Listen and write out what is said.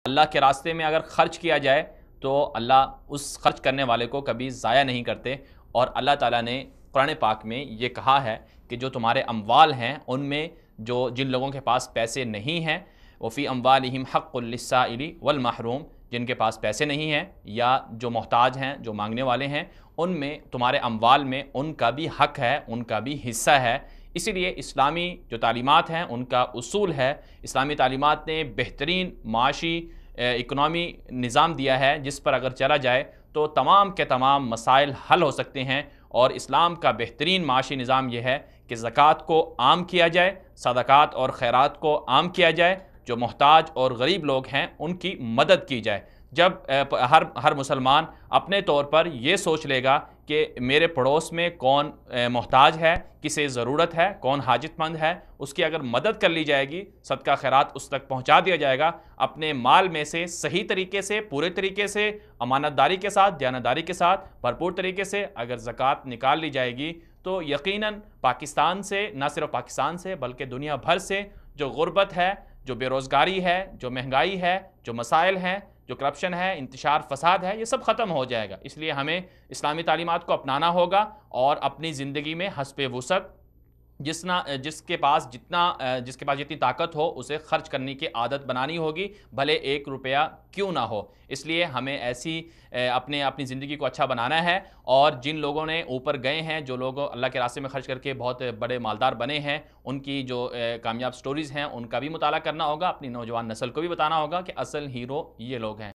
अल्लाह के रास्ते में अगर ख़र्च किया जाए तो अल्लाह उस खर्च करने वाले को कभी ज़ाया नहीं करते। और अल्लाह ताला ने कुरान पाक में ये कहा है कि जो तुम्हारे अम्वाल हैं उनमें जो जिन लोगों के पास पैसे नहीं हैं, वफ़ी अम्वालिहिम हक़्क़ुल लिस्साइली वल महरूम, जिनके पास पैसे नहीं हैं या जो मोहताज हैं, जो मांगने वाले हैं, उनमें तुम्हारे अम्वाल में उनका भी हक़ है, उनका भी हिस्सा है। इसीलिए इस्लामी जो तालीमात हैं उनका उसूल है, इस्लामी तालीमात ने बेहतरीन माशी इकनॉमी निज़ाम दिया है जिस पर अगर चला जाए तो तमाम के तमाम मसाइल हल हो सकते हैं। और इस्लाम का बेहतरीन माशी निज़ाम यह है कि ज़कात को आम किया जाए, सदक़ात और खैरात को आम किया जाए, जो मोहताज और गरीब लोग हैं उनकी मदद की जाए। जब हर मुसलमान अपने तौर पर यह सोच लेगा कि मेरे पड़ोस में कौन मोहताज है, किसे ज़रूरत है, कौन हाजतमंद है, उसकी अगर मदद कर ली जाएगी, सदका खैरात उस तक पहुंचा दिया जाएगा, अपने माल में से सही तरीके से, पूरे तरीके से, अमानतदारी के साथ, दयानतदारी के साथ, भरपूर तरीके से अगर ज़कात निकाल ली जाएगी तो यकीनन पाकिस्तान से, न सिर्फ पाकिस्तान से बल्कि दुनिया भर से जो गुर्बत है, जो बेरोज़गारी है, जो महंगाई है, जो मसाइल हैं, जो करप्शन है, इंतशार फसाद है, ये सब ख़त्म हो जाएगा। इसलिए हमें इस्लामी तालीमात को अपनाना होगा और अपनी ज़िंदगी में हस्बे वुसअत जिसके पास जितनी ताकत हो उसे खर्च करने की आदत बनानी होगी, भले 1 रुपया क्यों ना हो। इसलिए हमें ऐसी अपनी ज़िंदगी को अच्छा बनाना है। और जिन लोगों ने ऊपर गए हैं, जो लोग अल्लाह के रास्ते में खर्च करके बहुत बड़े मालदार बने हैं, उनकी जो कामयाब स्टोरीज़ हैं उनका भी मुताला करना होगा, अपनी नौजवान नस्ल को भी बताना होगा कि असल हीरो ये लोग हैं।